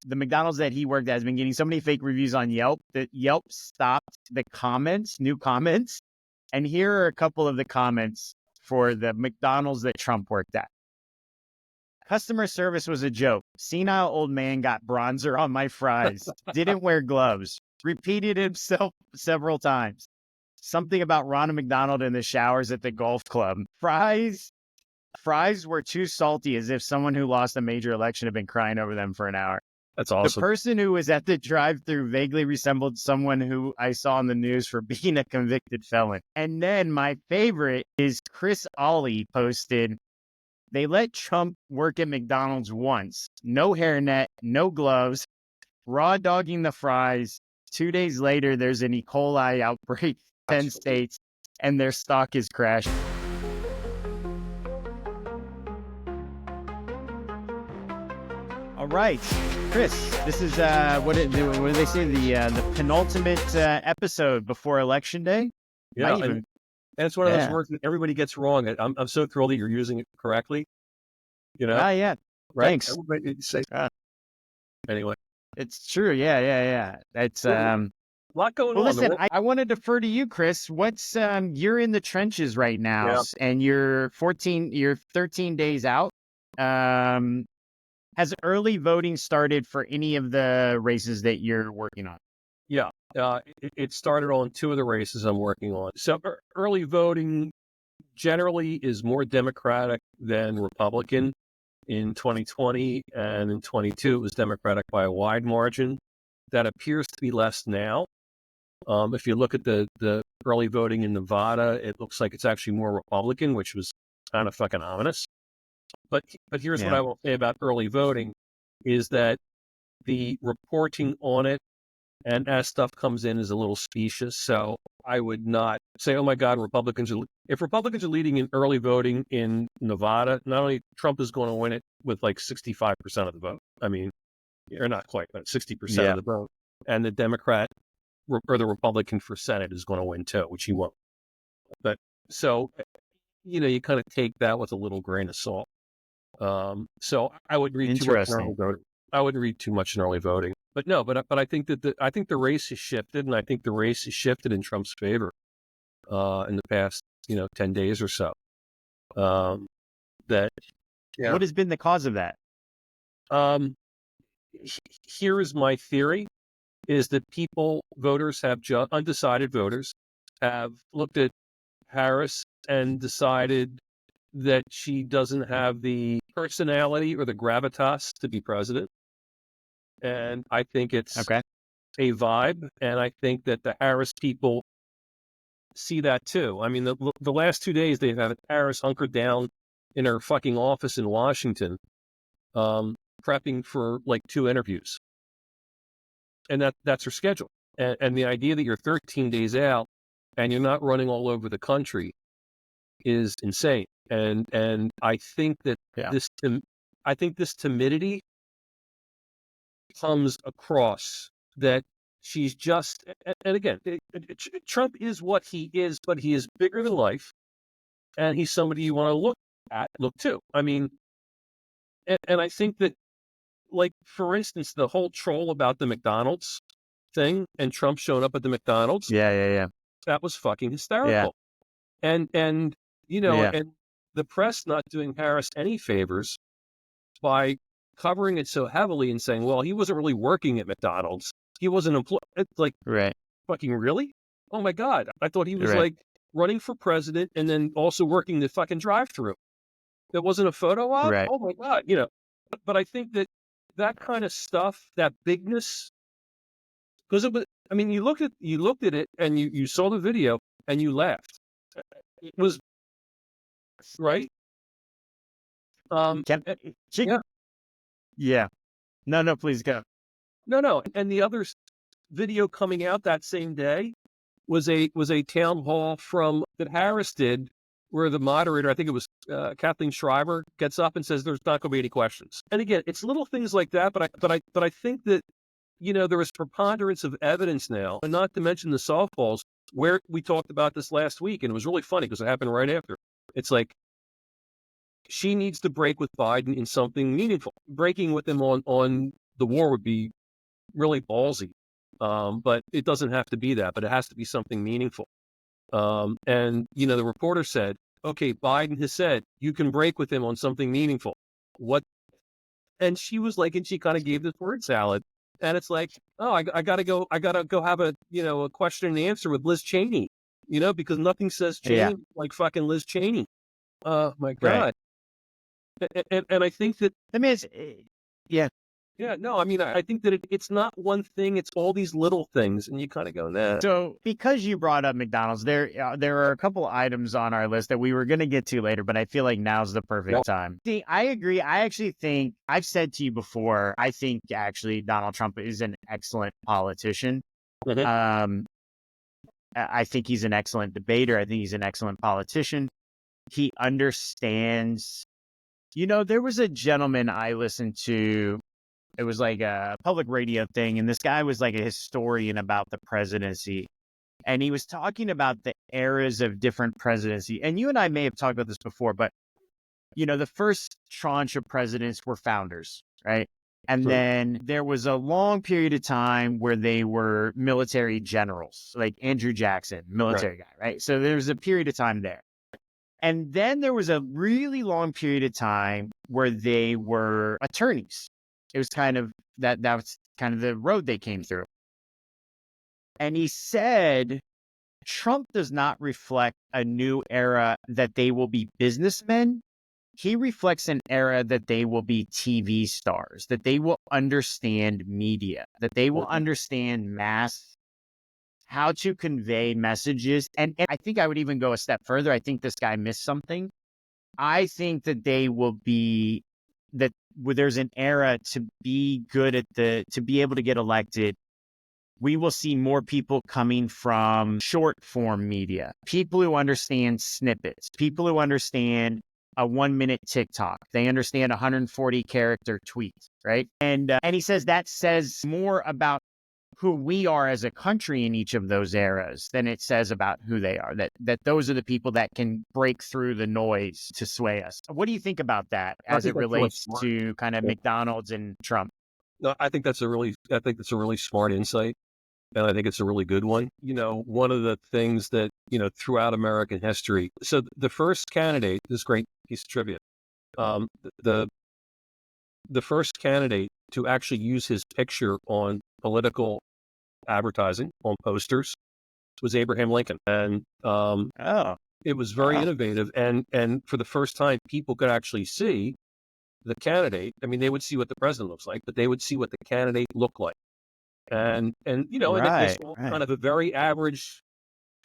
the McDonald's that he worked at has been getting so many fake reviews on Yelp that Yelp stopped the comments, new comments. And here are a couple of the comments for the McDonald's that Trump worked at. Customer service was a joke. Senile old man got bronzer on my fries. Didn't wear gloves. Repeated himself several times. Something about Ronald McDonald in the showers at the golf club. Fries were too salty, as if someone who lost a major election had been crying over them for an hour. That's awesome. The person who was at the drive-thru vaguely resembled someone who I saw on the news for being a convicted felon. And then my favorite is Chris Ollie posted, they let Trump work at McDonald's once. No hairnet, no gloves, raw dogging the fries. 2 days later, there's an E. coli outbreak, 10 states, and their stock is crashed. All right, Chris, this is what do they say, the penultimate episode before Election Day? Yeah, and it's one of those words that everybody gets wrong. I'm so thrilled that you're using it correctly. You know? Yeah. Right? Thanks. Everybody say anyway. It's true. Yeah. It's a lot going on. Listen, I want to defer to you, Chris. What's you're in the trenches right now, and you're 13 days out. Has early voting started for any of the races that you're working on? Yeah, it started on 2 of the races I'm working on. So early voting generally is more Democratic than Republican. In 2020 and in 22, it was Democratic by a wide margin. That appears to be less now. If you look at the early voting in Nevada, it looks like it's actually more Republican, which was kind of fucking ominous. But here's what I will say about early voting is that the reporting on it and as stuff comes in is a little specious. So I would not say, oh my God, if Republicans are leading in early voting in Nevada, not only Trump is going to win it with like 65% of the vote. I mean, or not quite, but 60% of the vote. And the Democrat or the Republican for Senate is going to win too, which he won't. But so, you kind of take that with a little grain of salt. So I wouldn't read too much in early voting. I wouldn't read too much in early voting. But no, but I think that I think the race has shifted, and I think the race has shifted in Trump's favor in the past 10 days or so. What has been the cause of that? Here is my theory: is that undecided voters have looked at Harris and decided that she doesn't have the personality or the gravitas to be president. And I think it's a vibe. And I think that the Harris people see that too. I mean, the last 2 days they've had Harris hunkered down in her fucking office in Washington, prepping for like 2 interviews. And that's her schedule. And the idea that you're 13 days out and you're not running all over the country is insane. And I think that this timidity comes across that she's just, and again, Trump is what he is, but he is bigger than life, and he's somebody you want to look to. I mean, and I think that, like, for instance, the whole troll about the McDonald's thing and Trump showing up at the McDonald's. Yeah. That was fucking hysterical. Yeah. And the press not doing Harris any favors by covering it so heavily and saying, well, he wasn't really working at McDonald's. He wasn't employed. It's like, fucking really? Oh my God. I thought he was like running for president and then also working the fucking drive-thru. There wasn't a photo of? Right. Oh my God. But I think that kind of stuff, that bigness, because it was, I mean, you looked at it and you saw the video and you laughed. It was right. Yeah. No, please go. No. And the other video coming out that same day was a town hall that Harris did, where the moderator, I think it was Kathleen Schreiber, gets up and says there's not going to be any questions. And again, it's little things like that, but I think that there is preponderance of evidence now, and not to mention the softballs, where we talked about this last week, and it was really funny because it happened right after. It's like, she needs to break with Biden in something meaningful. Breaking with him on the war would be really ballsy. But it doesn't have to be that, but it has to be something meaningful. And, the reporter said, okay, Biden has said you can break with him on something meaningful. What? And she was like, and she kind of gave this word salad. And it's like, oh, I gotta go have a question and answer with Liz Cheney, because nothing says Yeah. change like fucking Liz Cheney. My Right. God. And I think that, I mean, yeah. yeah, no, I mean, I think that it's not one thing, it's all these little things. And you kind of go, nah. So because you brought up McDonald's, there are a couple items on our list that we were going to get to later, but I feel like now's the perfect time. See, I agree. I actually think I've said to you before, I think actually Donald Trump is an excellent politician. Mhm. I think he's an excellent debater. I think he's an excellent politician. He understands, there was a gentleman I listened to. It was like a public radio thing. And this guy was like a historian about the presidency. And he was talking about the eras of different presidency. And you and I may have talked about this before, but, the first tranche of presidents were founders, right? And then there was a long period of time where they were military generals, like Andrew Jackson, military guy, right? So there was a period of time there. And then there was a really long period of time where they were attorneys. It was kind of that was kind of the road they came through. And he said, Trump does not reflect a new era that they will be businessmen. He reflects an era that they will be TV stars, that they will understand media, that they will understand mass, how to convey messages. And I think I would even go a step further. I think this guy missed something. I think that they will be that where there's an era to be good to be able to get elected. We will see more people coming from short form media, people who understand snippets, people who understand a 1 minute TikTok. They understand 140 character tweets, right? And he says that says more about who we are as a country in each of those eras than it says about who they are, that those are the people that can break through the noise to sway us. What do you think about that as it relates to kind of McDonald's and Trump? No, I think that's a really smart insight. And I think it's a really good one. One of the things that, throughout American history, so the first candidate, this great piece of trivia, the first candidate to actually use his picture on political advertising, on posters, was Abraham Lincoln. And it was very innovative. And for the first time, people could actually see the candidate. I mean, they would see what the president looks like, but they would see what the candidate looked like. And and it was kind of a very average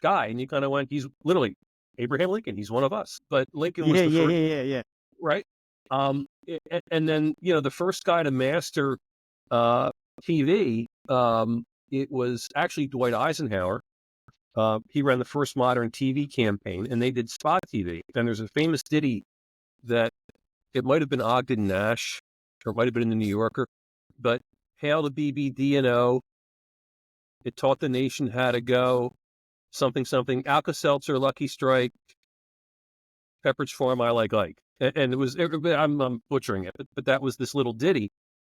guy. And you kind of went, he's literally Abraham Lincoln. He's one of us. But Lincoln was the first. Yeah. Right. And then, the first guy to master TV, it was actually Dwight Eisenhower. He ran the first modern TV campaign, and they did spot TV. And there's a famous ditty that it might have been Ogden Nash, or it might have been in the New Yorker, but hail to BBD&O. It taught the nation how to go. Something, Alka-Seltzer, Lucky Strike, Pepperidge Farm, I like Ike. And it was, I'm butchering it, but that was this little ditty.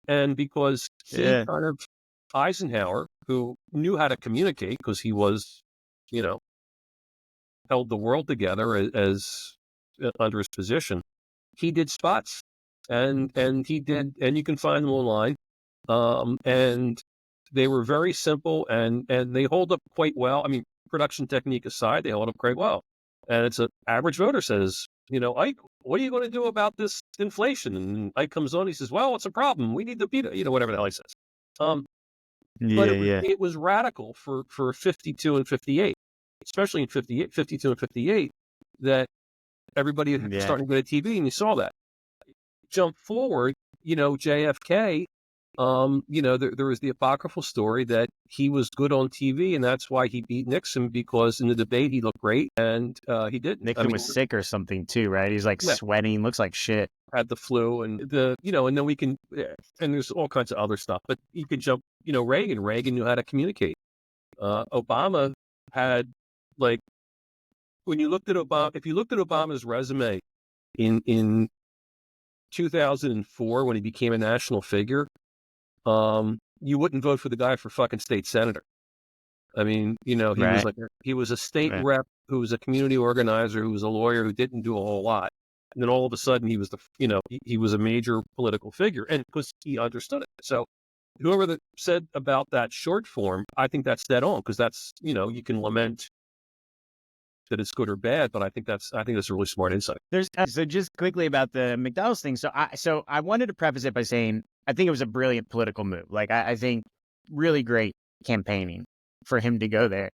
And because he kind of, Eisenhower, who knew how to communicate because he was, held the world together as under his position, he did spots. And he did, and you can find them online. And they were very simple and they hold up quite well. I mean, production technique aside, they hold up quite well. And it's an average voter says, Ike, what are you going to do about this inflation? And Ike comes on, he says, well, it's a problem. We need to beat it, whatever the hell he says. But it was radical for 52 and 58, especially in 58, 52 and 58, that everybody was starting to go to TV, and you saw that. Jump forward, JFK, there was the apocryphal story that he was good on TV, and that's why he beat Nixon, because in the debate he looked great, and he didn't. Nixon was sick or something too, right? He's like sweating, looks like shit. Had the flu, and and then we can, and there's all kinds of other stuff. But you could jump, Reagan. Reagan knew how to communicate. Obama had, like, when you looked at Obama, if you looked at Obama's resume in 2004 when he became a national figure, you wouldn't vote for the guy for fucking state senator. I mean, he was Right. he was a state Right. rep who was a community organizer, who was a lawyer, who didn't do a whole lot. And then all of a sudden he was he was a major political figure, and because he understood it. So whoever that said about that short form, I think that's dead on, because that's, you can lament that it's good or bad, but I think that's a really smart insight. There's so just quickly about the McDonald's thing. So I wanted to preface it by saying I think it was a brilliant political move. Like I think really great campaigning for him to go there.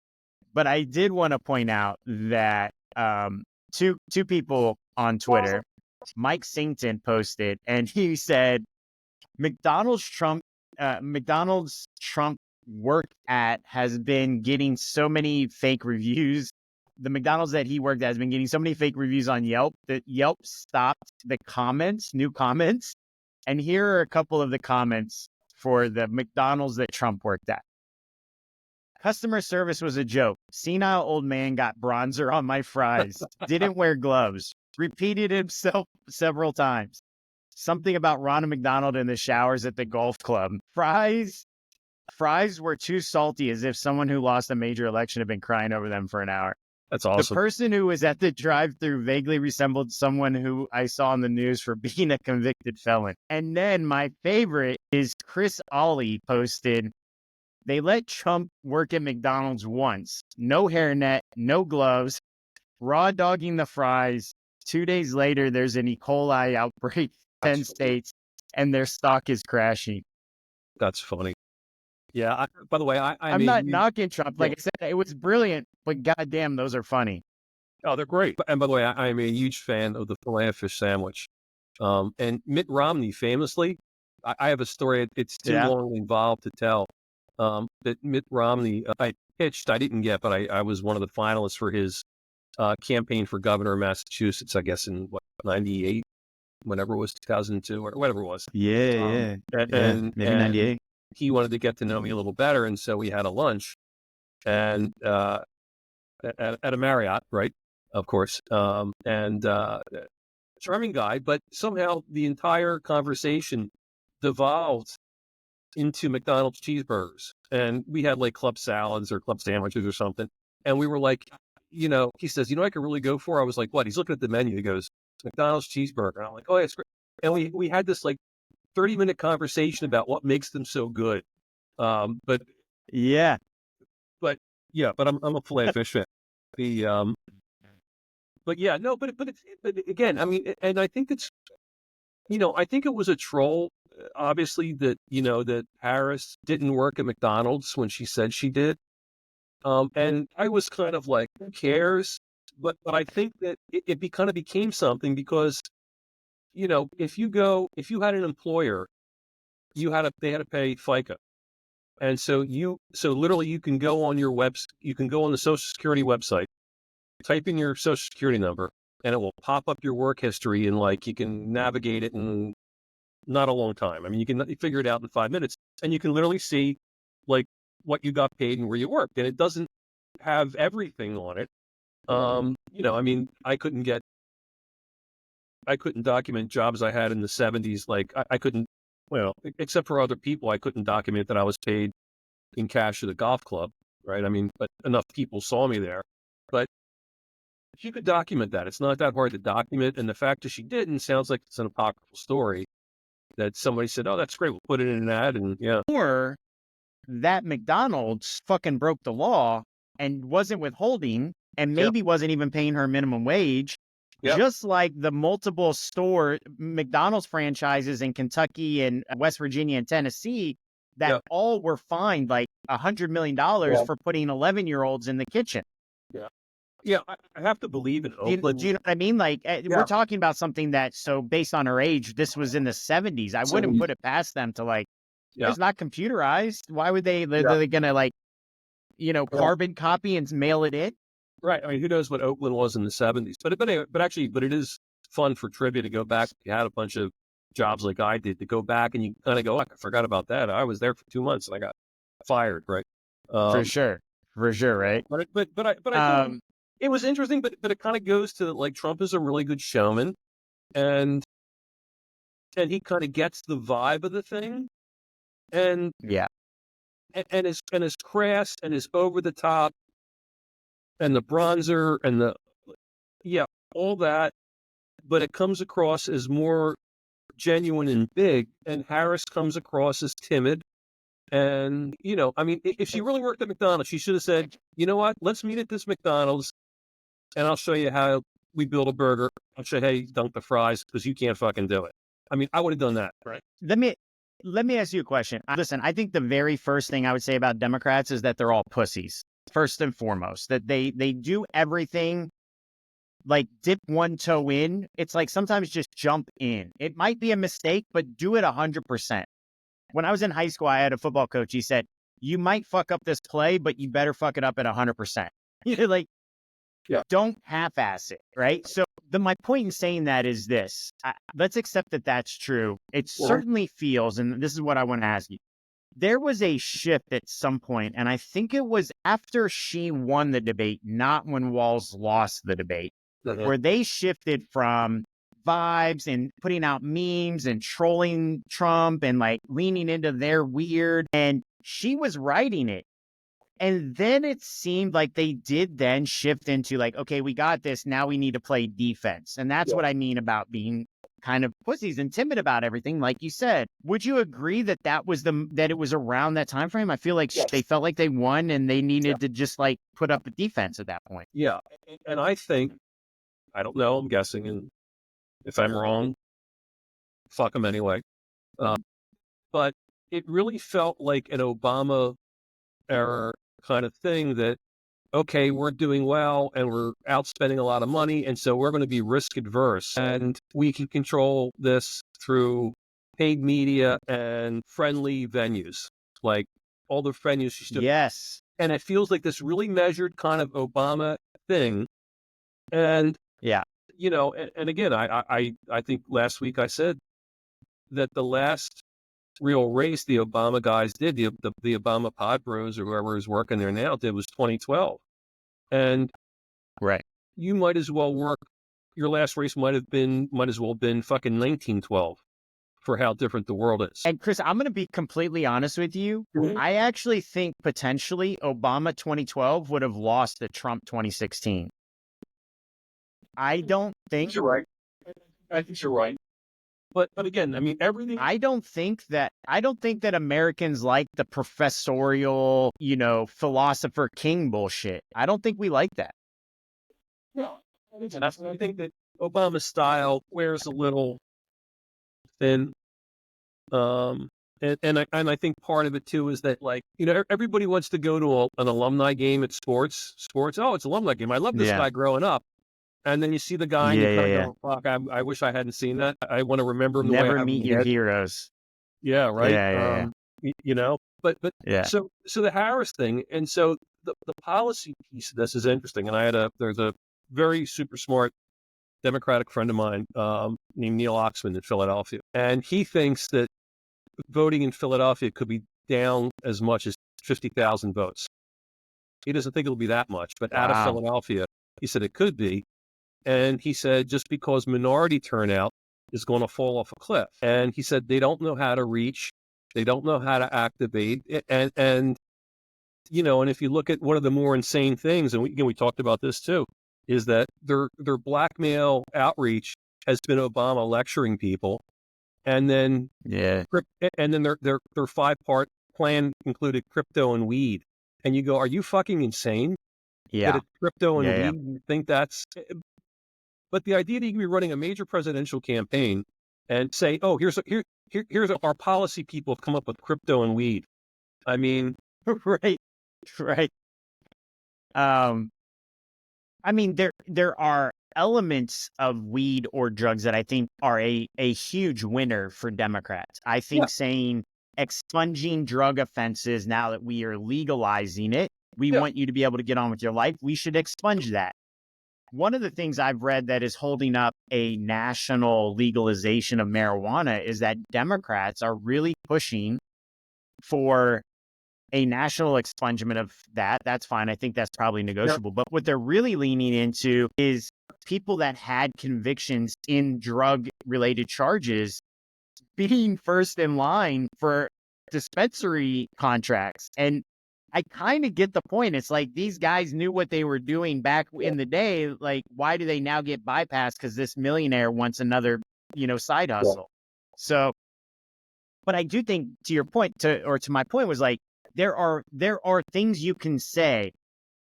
But I did want to point out that two people on Twitter, Mike Sington posted, and he said McDonald's Trump worked at has been getting so many fake reviews. The McDonald's that he worked at has been getting so many fake reviews on Yelp that Yelp stopped the new comments. And here are a couple of the comments for the McDonald's that Trump worked at. Customer service was a joke. Senile old man got bronzer on my fries. Didn't wear gloves. Repeated himself several times. Something about Ronald McDonald in the showers at the golf club. Fries were too salty, as if someone who lost a major election had been crying over them for an hour. That's The awesome. person who was at the drive-thru vaguely resembled someone who I saw on the news for being a convicted felon. And then my favorite is Chris Ollie posted, they let Trump work at McDonald's once. No hairnet, no gloves, raw dogging the fries. 2 days later, there's an E. coli outbreak, 10 states, and their stock is crashing. That's funny. Yeah. By the way, I'm not knocking Trump. Like Yeah. I said, it was brilliant, but goddamn, those are funny. Oh, they're great. And by the way, I'm a huge fan of the filet fish sandwich. And Mitt Romney famously, I have a story. It's too Yeah. long involved to tell. That Mitt Romney, I pitched, I didn't get, but I was one of the finalists for his campaign for governor of Massachusetts, I guess in 98, whenever it was, 2002 or whatever it was. Yeah. And Maybe 98. he wanted to get to know me a little better, and so we had a lunch, and at a Marriott, right? Of course. Charming guy, but somehow the entire conversation devolved into McDonald's cheeseburgers, and we had like club salads or club sandwiches or something. And we were like, he says, I could really go for. I was like, what? He's looking at the menu. He goes, McDonald's cheeseburger. And I'm like, oh, yeah, it's great. And we had this like 30-minute conversation about what makes them so good. But Yeah. but I'm a filet fish fan. But yeah, no, but again, I mean, and I think it's, I think it was a troll, obviously, that, that Harris didn't work at McDonald's when she said she did. And I was kind of like, who cares? But I think that it kind of became something because, if you had an employer, they had to pay FICA. And so literally you can go on you can go on the Social Security website, type in your Social Security number, and it will pop up your work history, and like you can navigate it in not a long time. I mean, you can figure it out in 5 minutes, and you can literally see like what you got paid and where you worked, and it doesn't have everything on it. I mean, I couldn't document jobs I had in the 70s. Like I couldn't, well, except for other people, I couldn't document that I was paid in cash at a golf club, right? I mean, but enough people saw me there. But you could document that. It's not that hard to document. And the fact that she didn't sounds like it's an apocryphal story that somebody said, oh, that's great. We'll put it in an ad. And yeah. Or that McDonald's fucking broke the law and wasn't withholding and maybe wasn't even paying her minimum wage. Yep. Just like the multiple McDonald's franchises in Kentucky and West Virginia and Tennessee that all were fined like $100 million for putting 11-year-olds in the kitchen. Yeah. Yeah, I have to believe in Oakland. Do you know what I mean? Like, we're talking about something that, so based on her age, this was in the 70s. I wouldn't put it past them to like, it's not computerized. Why would they're going to like, carbon copy and mail it in? Right. I mean, who knows what Oakland was in the 70s? But it is fun for trivia to go back. You had a bunch of jobs like I did to go back and you kind of go, I forgot about that. I was there for 2 months and I got fired. Right. For sure. Right. But it was interesting, but it kind of goes to like Trump is a really good showman, and he kind of gets the vibe of the thing. and Yeah. as crass and as over the top, and the bronzer and all that, but it comes across as more genuine and big, and Harris comes across as timid. And, I mean, if she really worked at McDonald's, she should have said, you know what, let's meet at this McDonald's and I'll show you how we build a burger. I'll show you how you dunk the fries because you can't fucking do it. I mean, I would have done that. Right. Let me ask you a question. Listen, I think the very first thing I would say about Democrats is that they're all pussies. First and foremost, that they do everything like dip one toe in. It's like sometimes just jump in. It might be a mistake, but do it 100%. When I was in high school, I had a football coach. He said, you might fuck up this play, but you better fuck it up at 100%. Like, don't half-ass it, right? So my point in saying that is this. Let's accept that that's true. It certainly feels, and this is what I want to ask you. There was a shift at some point, and I think it was after she won the debate, not when Walz lost the debate, where they shifted from vibes and putting out memes and trolling Trump and like leaning into their weird, and she was writing it. And then it seemed like they did then shift into like, okay, we got this. Now we need to play defense. And that's what I mean about being kind of pussies and timid about everything. Like you said, would you agree that that it was around that time frame? I feel like they felt like they won and they needed to just like put up a defense at that point. Yeah. And I think, I don't know, I'm guessing, and if I'm wrong, fuck them anyway. But it really felt like an Obama era kind of thing that, okay, we're doing well and we're outspending a lot of money, and so we're going to be risk adverse, and we can control this through paid media and friendly venues, like all the venues she stood. Yes. And it feels like this really measured kind of Obama thing. And and again, I think last week I said that the last real race the Obama guys did, the Obama pod bros or whoever is working there now did, was 2012. And you might as well work, your last race might as well have been fucking 1912 for how different the world is. And Chris, I'm going to be completely honest with you. I actually think potentially Obama 2012 would have lost to Trump 2016. I don't think you're right. I think you're right. But again, I mean, everything. I don't think that Americans like the professorial, philosopher king bullshit. I don't think we like that. No, I think that Obama's style wears a little thin. And I think part of it too is that, like, everybody wants to go to an alumni game at sports. Oh, it's an alumni game. I love this guy growing up. And then you see the guy and you kind of go, fuck, I wish I hadn't seen that. I want to remember him. Never meet your heroes. Yeah, right. But yeah. So the Harris thing, and so the policy piece of this is interesting. And there's a very super smart Democratic friend of mine named Neil Oxman in Philadelphia. And he thinks that voting in Philadelphia could be down as much as 50,000 votes. He doesn't think it'll be that much, but out of Philadelphia, he said it could be. And he said, just because minority turnout is going to fall off a cliff. And he said, they don't know how to reach. They don't know how to activate. And and if you look at one of the more insane things, and we talked about this too, is that their blackmail outreach has been Obama lecturing people. And then, their 5-part plan included crypto and weed. And you go, are you fucking insane? Yeah. That it's crypto and weed? You think that's... But the idea that you can be running a major presidential campaign and say, "Oh, here's our policy people have come up with crypto and weed." I mean, right. I mean, there are elements of weed or drugs that I think are a huge winner for Democrats. I think saying expunging drug offenses now that we are legalizing it, we want you to be able to get on with your life. We should expunge that. One of the things I've read that is holding up a national legalization of marijuana is that Democrats are really pushing for a national expungement of that. That's fine. I think that's probably negotiable. But what they're really leaning into is people that had convictions in drug-related charges being first in line for dispensary contracts. And I kind of get the point. It's like these guys knew what they were doing back in the day. Like, why do they now get bypassed because this millionaire wants another, side hustle? So, but I do think to your point, to my point was like, there are things you can say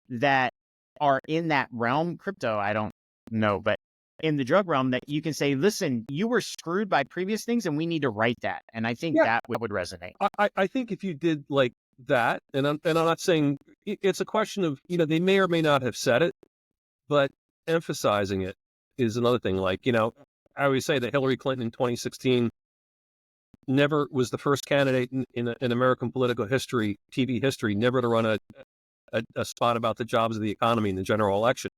that are in that realm. Crypto, I don't know, but in the drug realm, that you can say, listen, you were screwed by previous things and we need to write that. And I think that would resonate. I think if you did like that, and I'm not saying it's a question of, they may or may not have said it, but emphasizing it is another thing. Like, I always say that Hillary Clinton in 2016 never was the first candidate in American political history, TV history, never to run a spot about the jobs of the economy in the general election.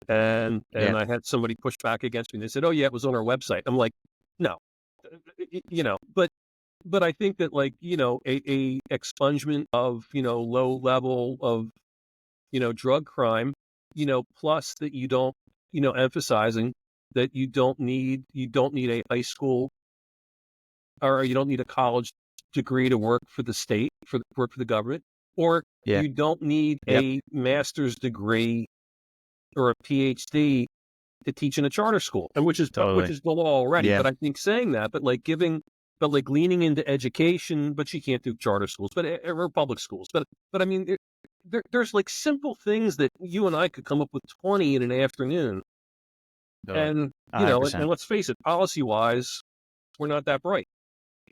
And I had somebody push back against me. They said, "Oh yeah, it was on our website." I'm like, "No, but I think that like, a expungement of, low level of, drug crime, plus that you don't, emphasizing that you don't need a high school or you don't need a college degree to work for the state, work for the government, or you don't need a master's degree or a PhD to teach in a charter school, and which is the law already. But I think saying that, but like leaning into education, but you can't do charter schools, but or public schools. But I mean, there's like simple things that you and I could come up with 20 in an afternoon. And and let's face it, policy wise, we're not that bright,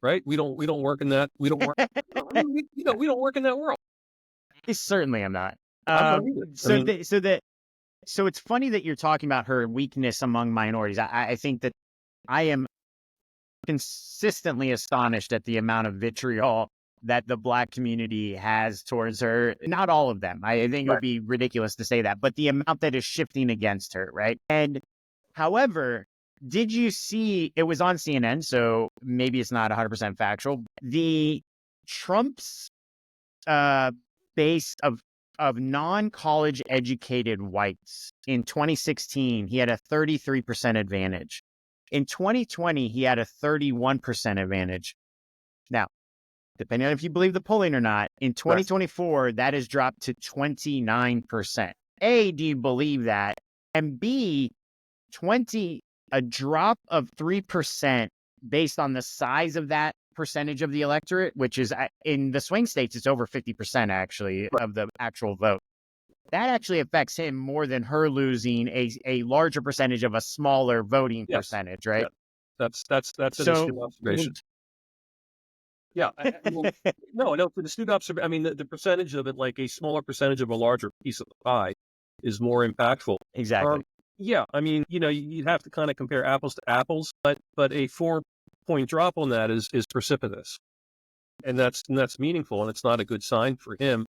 right? We don't work in that. We don't work. We don't work in that world. I certainly am not. So it's funny that you're talking about her weakness among minorities. I think that I am consistently astonished at the amount of vitriol that the Black community has towards her. Not all of them. I think it would be ridiculous to say that, but the amount that is shifting against her, right? And however, did you see, it was on CNN, so maybe it's not 100% factual, the Trump's base of non-college educated whites in 2016, he had a 33% advantage. In 2020, he had a 31% advantage. Now, depending on if you believe the polling or not, in 2024, that has dropped to 29%. A, do you believe that? And B, a drop of 3% based on the size of that percentage of the electorate, which is in the swing states, it's over 50% actually of the actual vote. That actually affects him more than her losing a larger percentage of a smaller voting percentage, right? Yeah. That's an astute observation. Yeah. No, for the astute observation, I mean, the percentage of it, like a smaller percentage of a larger piece of the pie is more impactful. Exactly. Yeah. I mean, you'd have to kind of compare apples to apples, but a 4-point drop on that is precipitous. And that's meaningful, and it's not a good sign for him.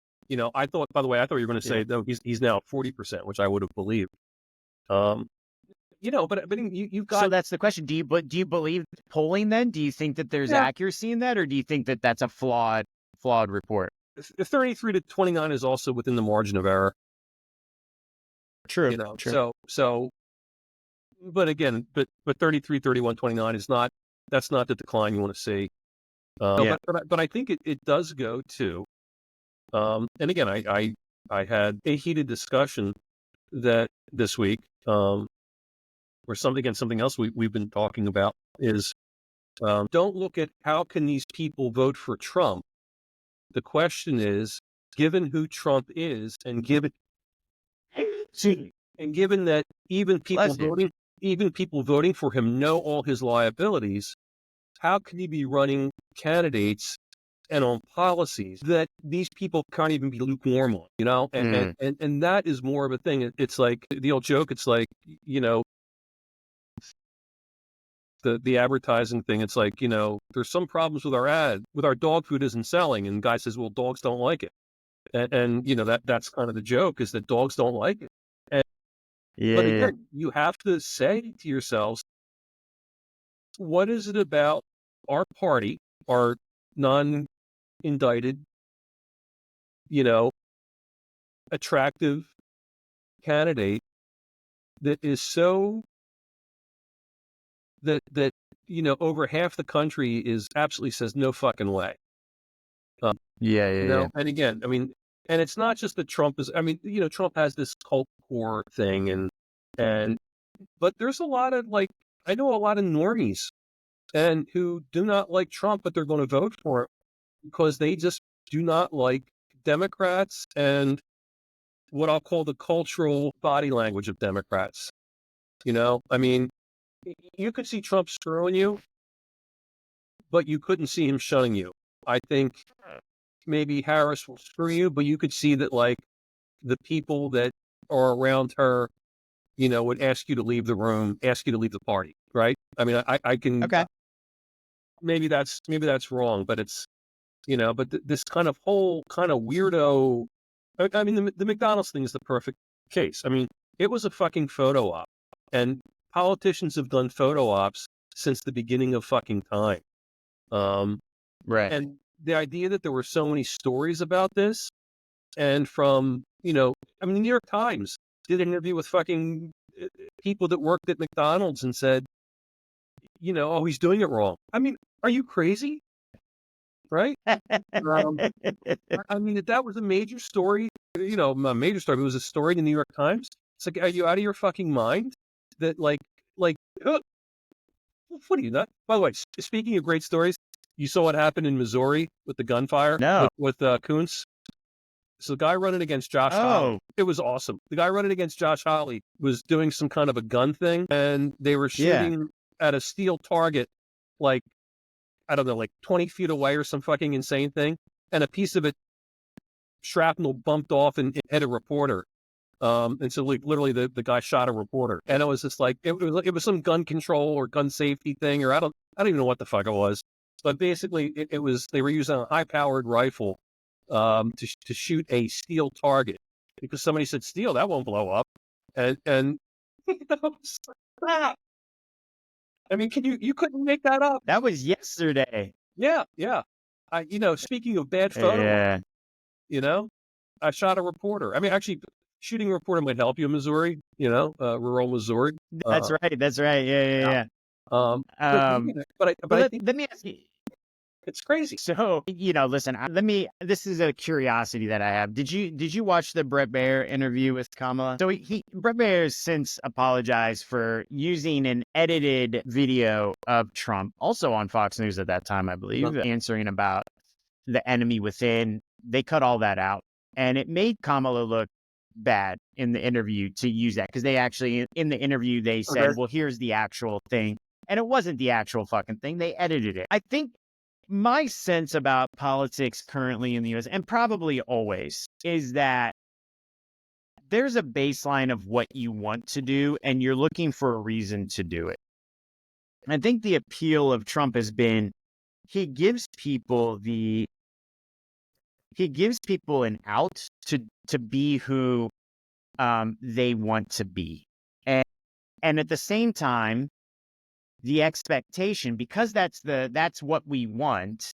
I thought you were going to say, though, he's now at 40%, which I would have believed. But you've got. So that's the question. Do you believe polling then? Do you think that there's accuracy in that, or do you think that that's a flawed report? 33 to 29 is also within the margin of error. True. True. So, but again, but 33, 31, 29 is not. That's not the decline you want to see. But I think it does go to. And again, I had a heated discussion that this week, or something else we've been talking about is, don't look at how can these people vote for Trump. The question is, given who Trump is, and given that even people voting for him know all his liabilities, how can he be running candidates and on policies that these people can't even be lukewarm on, and that is more of a thing. It's like the old joke. It's like, the advertising thing. It's like, there's some problems with our dog food isn't selling. And the guy says, well, dogs don't like it. And that's kind of the joke, is that dogs don't like it. But again, you have to say to yourselves, what is it about our party, our non-indicted, attractive candidate that is so that over half the country is absolutely says no fucking way. Yeah. And again, I mean, and it's not just that Trump is, I mean, Trump has this cult core thing and, but there's a lot of I know a lot of normies and who do not like Trump, but they're going to vote for him because they just do not like Democrats and what I'll call the cultural body language of Democrats. I mean, you could see Trump screwing you, but you couldn't see him shunning you. I think maybe Harris will screw you, but you could see that the people that are around her, would ask you to leave the room, ask you to leave the party, right? I mean, I can, Okay. maybe that's wrong, but it's, but this kind of whole kind of weirdo, I mean, the McDonald's thing is the perfect case. I mean, it was a fucking photo op, and politicians have done photo ops since the beginning of fucking time. Right. And the idea that there were so many stories about this, and from, I mean, the New York Times did an interview with fucking people that worked at McDonald's and said, oh, he's doing it wrong. I mean, are you crazy? Right? I mean, that was a major story, a major story. It was a story in the New York Times. It's like, are you out of your fucking mind? That what are you not? By the way, speaking of great stories, you saw what happened in Missouri with the gunfire No. with Kuntz. So the guy running against Josh Hawley, it was awesome. The guy running against Josh Hawley was doing some kind of a gun thing, and they were shooting at a steel target, I don't know, 20 feet away or some fucking insane thing. And a piece of it, shrapnel, bumped off and hit a reporter. And so literally the guy shot a reporter. And it was just it was some gun control or gun safety thing, or I don't even know what the fuck it was. But basically it was, they were using a high powered rifle to shoot a steel target because somebody said steel, that won't blow up. And I mean, you couldn't make that up. That was yesterday. Yeah. Speaking of bad photo, I shot a reporter. I mean, actually, shooting a reporter might help you in Missouri, rural Missouri. That's right. Yeah. But I think let me ask you. it's crazy. So, listen, this is a curiosity that I have. Did you watch the Bret Baier interview with Kamala? So Bret Baier has since apologized for using an edited video of Trump, also on Fox News at that time, I believe, answering about the enemy within. They cut all that out, and it made Kamala look bad in the interview to use that, because they actually, in the interview, they said, well, here's the actual thing. And it wasn't the actual fucking thing. They edited it. I think my sense about politics currently in the U.S., and probably always, is that there's a baseline of what you want to do, and you're looking for a reason to do it. I think the appeal of Trump has been he gives people an out to be who they want to be, and at the same time, the expectation, because that's what we want,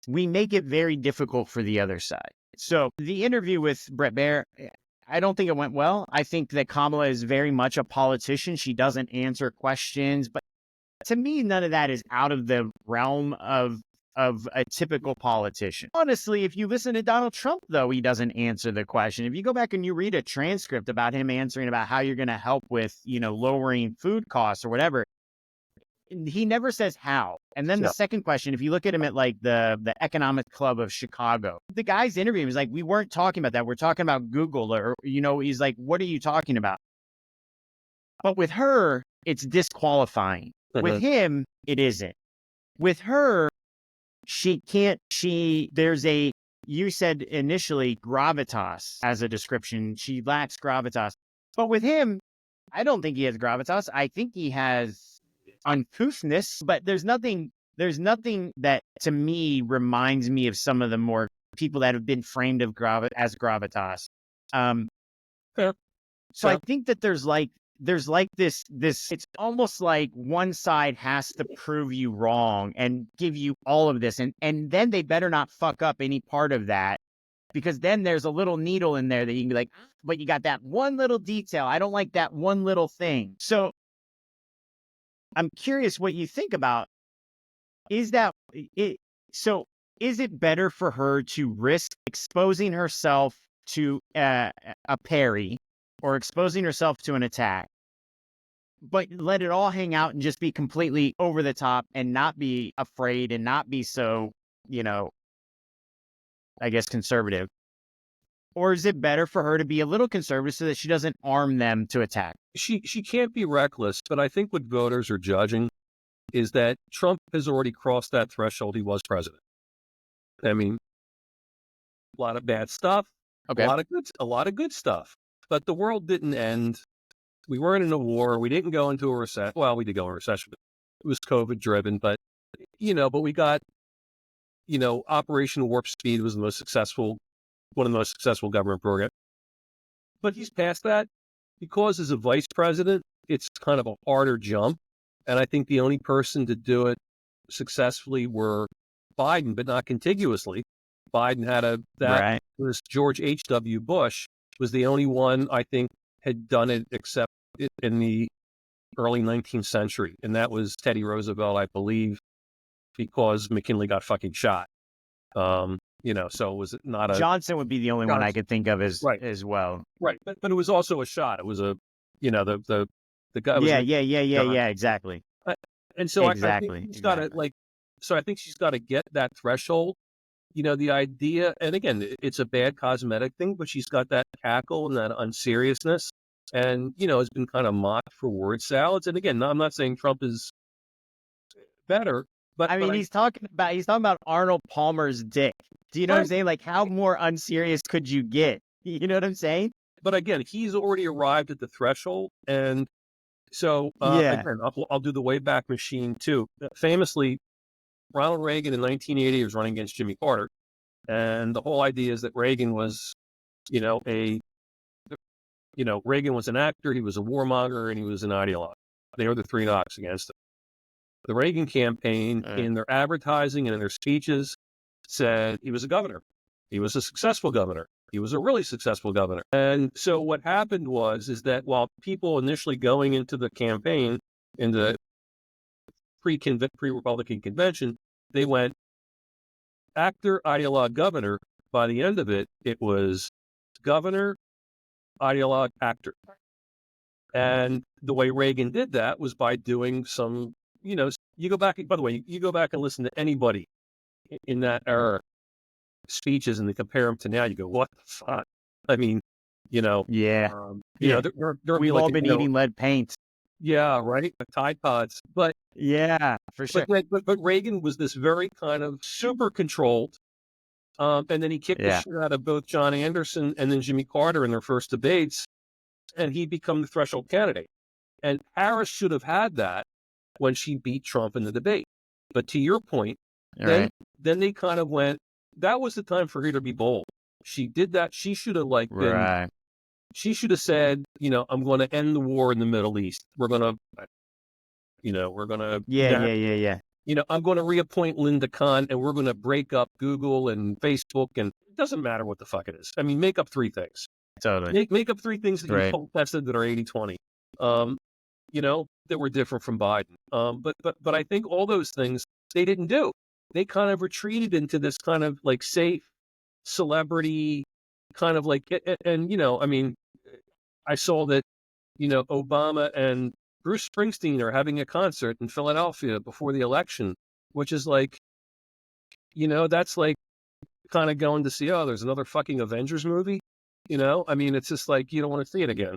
we make it very difficult for the other side. So the interview with Bret Baier, I don't think it went well. I think that Kamala is very much a politician. She doesn't answer questions, but to me, none of that is out of the realm of a typical politician. Honestly, if you listen to Donald Trump, though, he doesn't answer the question. If you go back and you read a transcript about him answering about how you're going to help with, lowering food costs or whatever, he never says how. And then the second question, if you look at him at the Economic Club of Chicago, the guy's interview was like, we weren't talking about that. We're talking about Google, or, he's like, what are you talking about? But with her, it's disqualifying. With him, it isn't. With her, you said initially gravitas as a description. She lacks gravitas. But with him, I don't think he has gravitas. I think he has uncouthness, but there's nothing that to me reminds me of some of the more people that have been framed as gravitas. Fair. So I think that there's this, it's almost like one side has to prove you wrong and give you all of this. And then they better not fuck up any part of that, because then there's a little needle in there that you can be like, but you got that one little detail. I don't like that one little thing. So I'm curious what you think about, is that it? So is it better for her to risk exposing herself to a parry or exposing herself to an attack, but let it all hang out and just be completely over the top and not be afraid and not be so, I guess, conservative? Or is it better for her to be a little conservative so that she doesn't arm them to attack? She can't be reckless, but I think what voters are judging is that Trump has already crossed that threshold. He was president. I mean, a lot of bad stuff, Okay. a lot of good stuff, but the world didn't end. We weren't in a war. We didn't go into a recession. Well, we did go in a recession, but it was COVID driven, but we got, Operation Warp Speed was one of the most successful government programs. But he's past that because as a vice president, it's kind of a harder jump. And I think the only person to do it successfully were Biden, but not contiguously. Biden had Right. was George H.W. Bush was the only one I think had done it except in the early 19th century. And that was Teddy Roosevelt, I believe, because McKinley got fucking shot. So it was not a... Johnson would be the only one I could think of as well. Right. But it was also a shot. It was the guy was... Yeah, exactly. And so exactly. I think she's got to I think she's got to get that threshold. The idea, and again, it's a bad cosmetic thing, but she's got that cackle and that unseriousness, and has been kind of mocked for word salads. And again, I'm not saying Trump is better, but he's talking about Arnold Palmer's dick. Do you know what I'm saying? Like, how more unserious could you get? You know what I'm saying? But again, he's already arrived at the threshold, and so again, I'll do the Wayback Machine too. Famously, Ronald Reagan in 1980 was running against Jimmy Carter. And the whole idea is that Reagan was, Reagan was an actor, he was a warmonger, and he was an ideologue. They were the three knocks against him. The Reagan campaign, in their advertising and in their speeches, said he was a governor. He was a successful governor. He was a really successful governor. And so what happened is that while people initially going into the campaign, in the pre-Republican convention, they went actor, ideologue, governor. By the end of it, it was governor, ideologue, actor. And the way Reagan did that was by doing some, you go back, by the way, you go back and listen to anybody in that era speeches and they compare them to now, you go, what the fuck? I mean, they're we've all been eating lead paint. Yeah, right. Tide Pods, but yeah, for sure. But Reagan was this very kind of super controlled, and then he kicked the shit out of both John Anderson and then Jimmy Carter in their first debates, and he'd become the threshold candidate. And Harris should have had that when she beat Trump in the debate. But to your point, then they kind of went. That was the time for her to be bold. She did that. She should have been. She should have said, I'm going to end the war in the Middle East. We're going to, I'm going to reappoint Linda Khan and we're going to break up Google and Facebook. And it doesn't matter what the fuck it is. I mean, make up three things. Totally. Make up three things that you tested that are 80-20, that were different from Biden. But I think all those things they didn't do. They kind of retreated into this kind of like safe celebrity kind of like, and I saw that, Obama and Bruce Springsteen are having a concert in Philadelphia before the election, which is like, that's like kind of going to see, there's another fucking Avengers movie. It's just like, you don't want to see it again.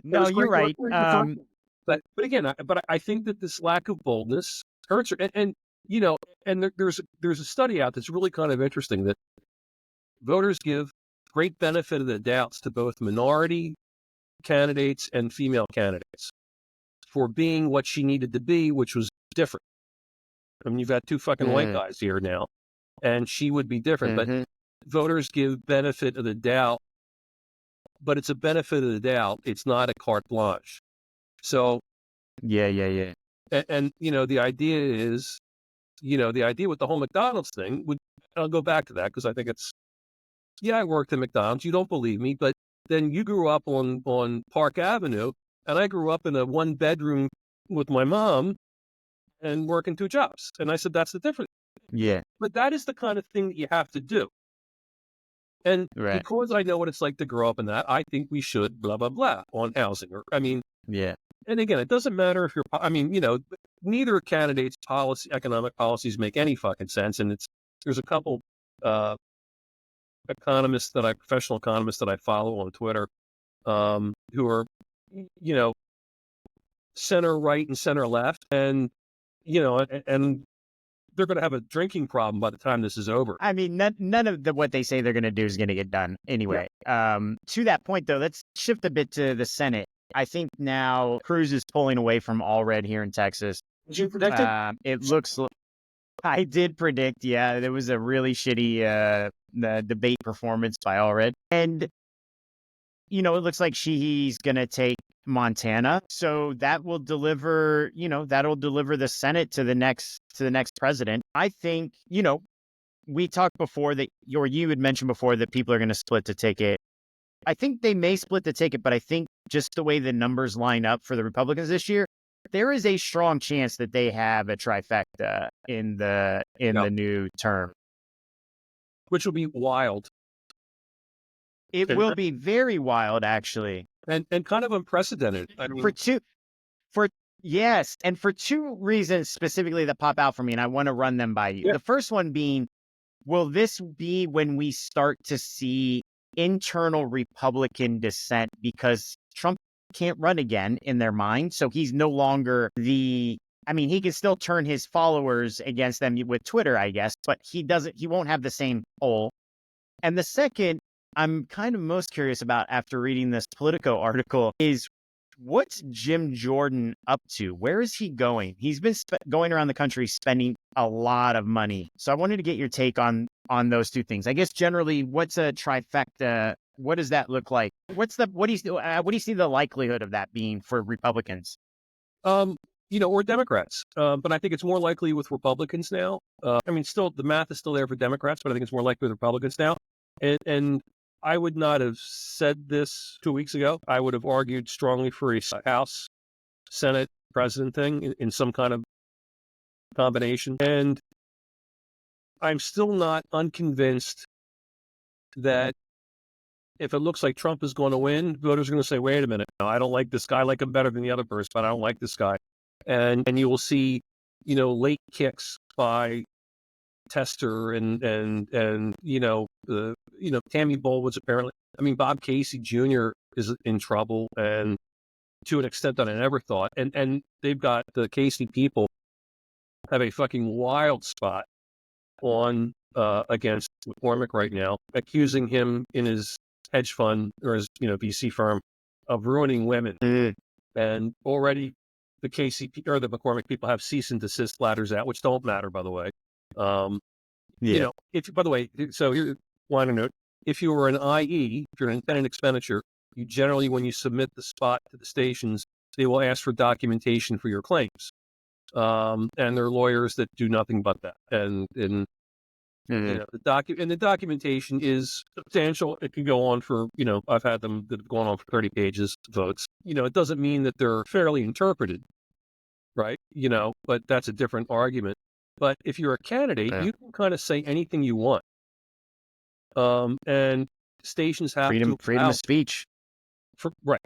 No, you're right. But again, I think that this lack of boldness hurts her. And there's a study out that's really kind of interesting that voters give great benefit of the doubts to both minority candidates and female candidates for being what she needed to be, which was different. I mean, you've got two fucking white guys here now, and she would be different. But voters give benefit of the doubt, but it's a benefit of the doubt. It's not a carte blanche. So, yeah. And the idea is, the idea with the whole McDonald's thing would, I'll go back to that because I think it's, I worked at McDonald's. You don't believe me, but then you grew up on Park Avenue, and I grew up in a one bedroom with my mom, and working 2 jobs. And I said, that's the difference. Yeah. But that is the kind of thing that you have to do. And Right. because I know what it's like to grow up in that, I think we should blah, blah, blah on housing. Yeah. And again, it doesn't matter if neither candidate's economic policies make any fucking sense. And there's a couple professional economists that I follow on Twitter, who are, center right and center left, and they're going to have a drinking problem by the time this is over. I mean, none of what they say they're going to do is going to get done anyway. Yeah. To that point, though, let's shift a bit to the Senate. I think now Cruz is pulling away from Allred here in Texas. Did you predict it? It looks. I did predict. Yeah, there was a really shitty debate performance by Allred, and it looks like he's going to take Montana, so that will deliver. That'll deliver the Senate to the next president. I think. We talked before that, or you had mentioned before that people are going to split the ticket. I think they may split the ticket, but I think just the way the numbers line up for the Republicans this year, there is a strong chance that they have a trifecta in the new term, which will be wild. It will be very wild, actually, and kind of unprecedented. Yes, and for 2 reasons specifically that pop out for me, and I want to run them by you. Yeah. The first one being, will this be when we start to see internal Republican dissent, because Trump can't run again in their mind, so he's no longer he can still turn his followers against them with Twitter, I guess, but he won't have the same pull. And the second, I'm kind of most curious about after reading this Politico article is, what's Jim Jordan up to? Where is he going? He's been going around the country spending a lot of money. So I wanted to get your take on those 2 things. I guess generally, what's a trifecta? What does that look like? What do you see the likelihood of that being for Republicans? Or Democrats. But I think it's more likely with Republicans now. Still the math is still there for Democrats, but I think it's more likely with Republicans now. And I would not have said this 2 weeks ago. I would have argued strongly for a House, Senate, President thing in some kind of combination. And I'm still not unconvinced that if it looks like Trump is going to win, voters are going to say, wait a minute, no, I don't like this guy. I like him better than the other person, but I don't like this guy. And you will see, late kicks by Tester and Tammy Baldwin's apparently. Bob Casey Jr. is in trouble, and to an extent that I never thought. And they've got the Casey people have a fucking wild spot on against McCormick right now, accusing him in his hedge fund or his VC firm of ruining women. And already the the McCormick people have cease and desist letters out, which don't matter, by the way. So here, liner note, if you were an IE, if you're an independent expenditure, you generally, when you submit the spot to the stations, they will ask for documentation for your claims. And there are lawyers that do nothing but that. And the documentation is substantial. It can go on for, I've had them that have gone on for 30 pages votes. It doesn't mean that they're fairly interpreted, right? But that's a different argument. But if you're a candidate, you can kind of say anything you want. And stations have freedom of speech.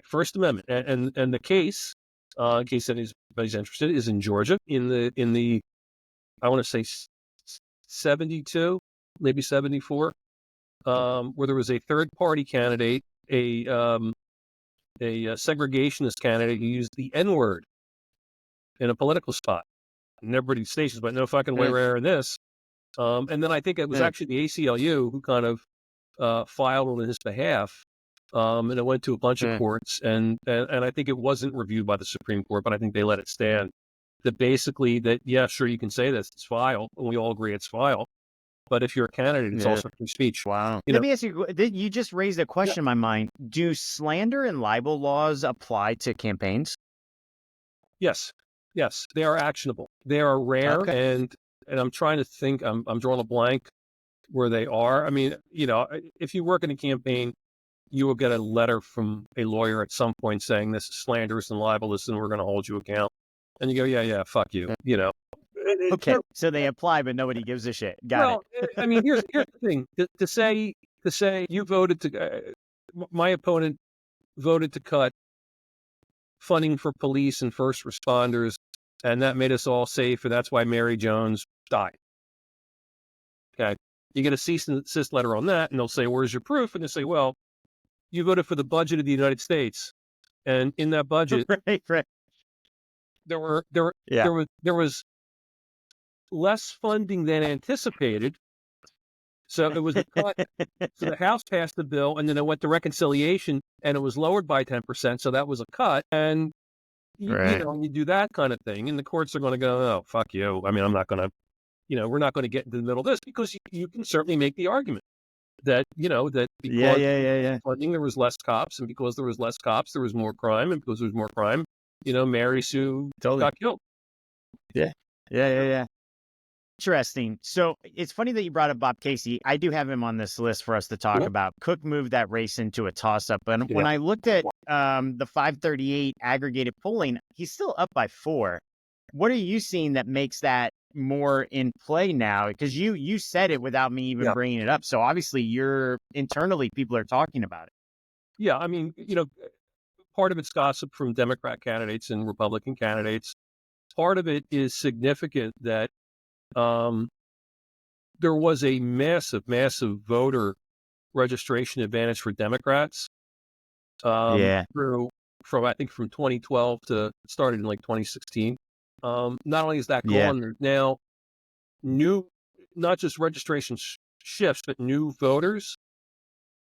First Amendment. And the case, in case anybody's interested, is in Georgia in the I want to say 72, maybe 74, where there was a third party candidate, a segregationist candidate who used the N-word in a political spot. And everybody stations, but no fucking way we're airing this. And then I think it was actually the ACLU who kind of filed on his behalf. And it went to a bunch of courts, and I think it wasn't reviewed by the Supreme Court, but I think they let it stand. That basically yeah, sure, you can say this, it's vile, and we all agree it's vile. But if you're a candidate, it's also free speech. Wow. Let me ask you, you just raised a question in my mind. Do slander and libel laws apply to campaigns? Yes, they are actionable. They are rare, and I'm trying to think, I'm drawing a blank where they are. If you work in a campaign, you will get a letter from a lawyer at some point saying this is slanderous and libelous and we're going to hold you account. And you go, yeah, fuck you. Okay, so they apply, but nobody gives a shit. Got it. I mean, here's the thing: to say you voted to, my opponent voted to cut funding for police and first responders, and that made us all safe, and that's why Mary Jones died. Okay, you get a cease and desist letter on that, and they'll say, "Where's your proof?" And they say, "Well, you voted for the budget of the United States, and in that budget, Right. there Yeah. was less funding than anticipated." So it was a cut. So the House passed the bill, and then it went to reconciliation, and it was lowered by 10%. So that was a cut. And Right. you do that kind of thing, and the courts are going to go, "Oh, fuck you." I mean, I'm not going to, we're not going to get into the middle of this, because you can certainly make the argument that that because Yeah. funding, there was less cops, and because there was less cops, there was more crime, and because there was more crime, Mary Sue Totally. got killed. Yeah. Interesting. So it's funny that you brought up Bob Casey. I do have him on this list for us to talk about. Cook moved that race into a toss-up. And when I looked at the 538 aggregated polling, he's still up by 4. What are you seeing that makes that more in play now? Because you said it without me even bringing it up. So obviously internally people are talking about it. Yeah, I mean, part of it's gossip from Democrat candidates and Republican candidates. Part of it is significant that there was a massive voter registration advantage for Democrats from 2012 to it started in like 2016. Not only is that gone, there's now new, not just registration shifts, but new voters.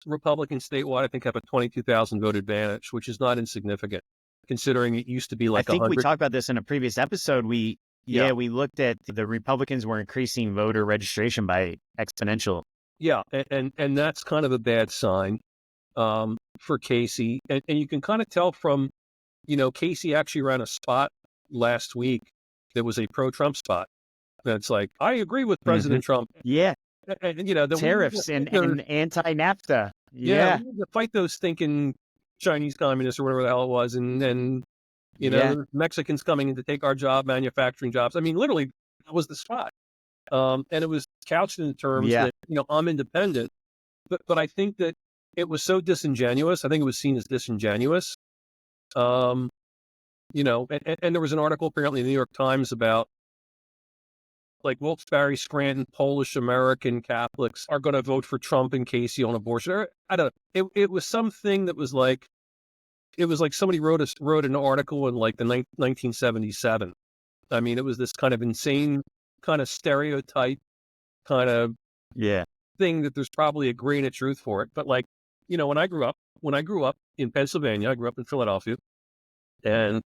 Republicans statewide, I think, have a 22,000 vote advantage, which is not insignificant, considering it used to be like 100. I think we talked about this in a previous episode. We looked at the Republicans were increasing voter registration by exponential. Yeah, and that's kind of a bad sign for Casey. And you can kind of tell from, Casey actually ran a spot last week that was a pro-Trump spot. That's like, I agree with President Trump. Yeah. And the tariffs and anti-NAFTA. Yeah. We need to fight those stinking Chinese communists or whatever the hell it was. And Mexicans coming in to take our manufacturing jobs. I mean, literally, that was the spot. And it was couched in terms that, I'm independent. But I think that it was so disingenuous. I think it was seen as disingenuous. And there was an article apparently in the New York Times about like Wilkes-Barre, Scranton, Polish American Catholics are going to vote for Trump and Casey on abortion. I don't know. It was something that was like, it was like somebody wrote an article in like the 1977. I mean, it was this kind of insane kind of stereotype kind of thing that there's probably a grain of truth for it. But like, when I grew up in Pennsylvania, I grew up in Philadelphia, and,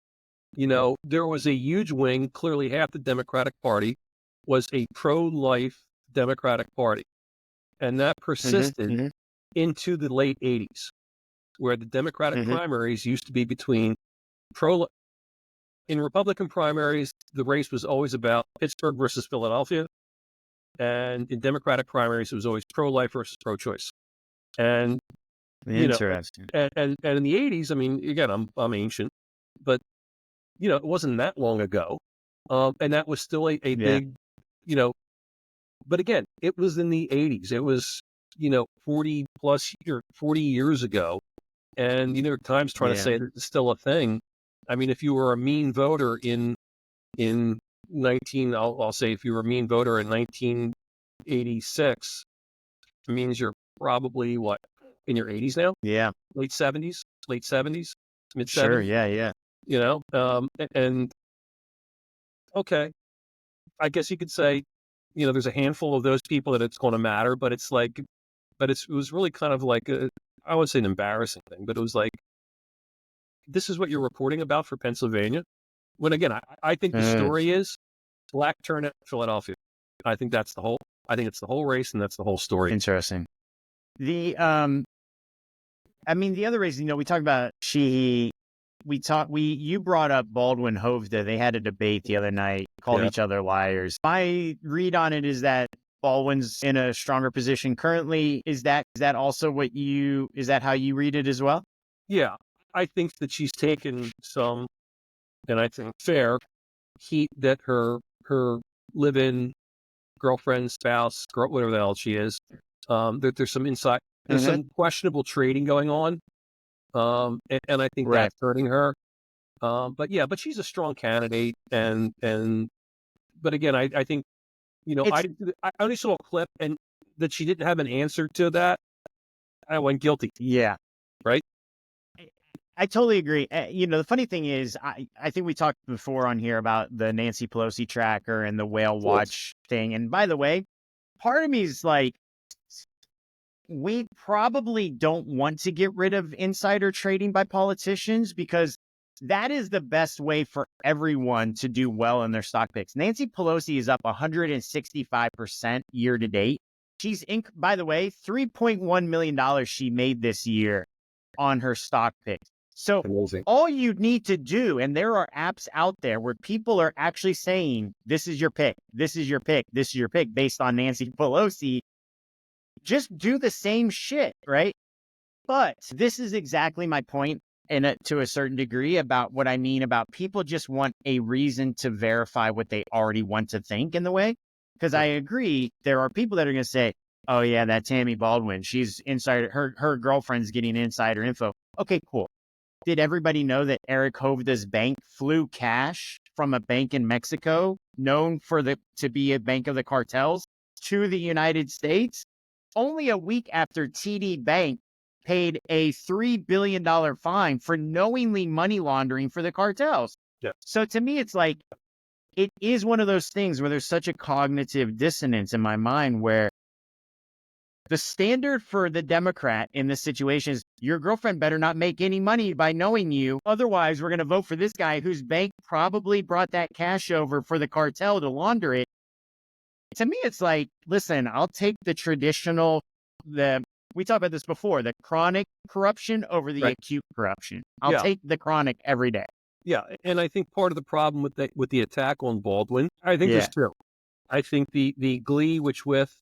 there was a huge wing, clearly half the Democratic Party was a pro-life Democratic Party. And that persisted into the late 80s, where the Democratic primaries used to be between in Republican primaries, the race was always about Pittsburgh versus Philadelphia. And in Democratic primaries, it was always pro-life versus pro-choice. And, interesting. And in the 80s, I mean, again, I'm ancient, but, it wasn't that long ago. And that was still a big, but again, it was in the 80s. It was, 40 years ago. And the New York Times trying to say that it's still a thing. I mean, if you were a mean voter in 19, I'll say if you were a mean voter in 1986, it means you're probably in your 80s now? Yeah. Late 70s, mid 70s. Sure. Yeah. And okay, I guess you could say, there's a handful of those people that it's going to matter, but it's like, it was really kind of like I would say an embarrassing thing, but it was like, this is what you're reporting about for Pennsylvania. When again, I think the story is black turnout in Philadelphia. I think it's the whole race, and that's the whole story. Interesting. The other reason, we talked about you brought up Baldwin Hovda. They had a debate the other night, called each other liars. My read on it is that Baldwin's in a stronger position currently. Is that also is that how you read it as well? Yeah, I think that she's taken some, and I think fair, heat that her live-in girlfriend, spouse, whatever the hell she is. There's some questionable trading going on. And I think Right. that's hurting her. But she's a strong candidate, but again, I think, I only saw a clip and that she didn't have an answer to that. I went guilty. Yeah. Right. I totally agree. The funny thing is, I think we talked before on here about the Nancy Pelosi tracker and the whale watch thing. And by the way, part of me is like, we probably don't want to get rid of insider trading by politicians because that is the best way for everyone to do well in their stock picks. Nancy Pelosi is up 165% year to date. She's, by the way, $3.1 million she made this year on her stock picks. So Amazing. All you need to do, and there are apps out there where people are actually saying, this is your pick, this is your pick, this is your pick based on Nancy Pelosi. Just do the same shit, right? But this is exactly my point, and to a certain degree, about what I mean about people just want a reason to verify what they already want to think in the way. Because I agree, there are people that are going to say, oh yeah, that Tammy Baldwin, she's insider, her girlfriend's getting insider info. Okay, cool. Did everybody know that Eric Hovda's bank flew cash from a bank in Mexico, known to be a bank of the cartels, to the United States? Only a week after TD Bank paid a $3 billion fine for knowingly money laundering for the cartels. Yeah. So to me, it's like, it is one of those things where there's such a cognitive dissonance in my mind where the standard for the Democrat in this situation is your girlfriend better not make any money by knowing you. Otherwise, we're going to vote for this guy whose bank probably brought that cash over for the cartel to launder it. To me, it's like, listen, I'll take the traditional, we talked about this before, the chronic corruption over the acute corruption. I'll take the chronic every day. Yeah, and I think part of the problem with the attack on Baldwin, I think there's two. I think the glee which with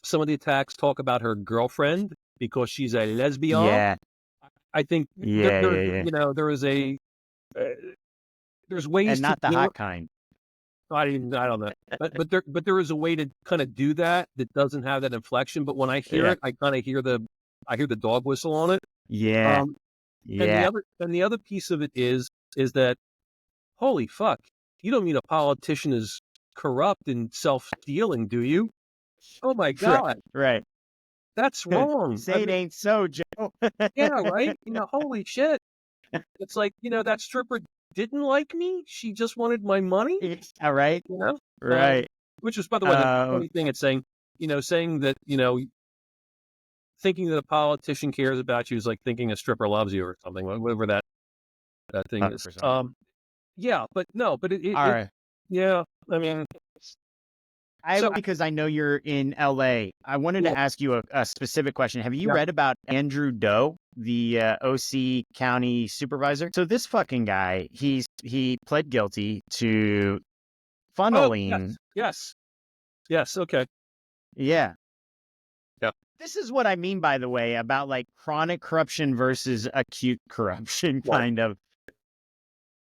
some of the attacks talk about her girlfriend because she's a lesbian. Yeah. I think there is there's ways and not to the hot kind. I don't know, but there is a way to kind of do that doesn't have that inflection. But when I hear it, I kind of hear the dog whistle on it. Yeah. And the other piece of it is that, holy fuck, you don't mean a politician is corrupt and self-dealing, do you? Oh my God. Right. That's wrong. Say it ain't so, Joe. Yeah, right. Holy shit. It's like, that stripper didn't like me. She just wanted my money. All right. Right. Which was, by the way, the funny thing. It's saying that, thinking that a politician cares about you is like thinking a stripper loves you or something, whatever that thing 100%. Is. Yeah, but all right. Yeah, I mean, because I know you're in LA, I wanted to ask you a specific question. Have you read about Andrew Doe, the OC county supervisor? So this fucking guy, he pled guilty to funneling. Yes. Okay. Yeah. Yeah. This is what I mean, by the way, about like chronic corruption versus acute corruption, kind of.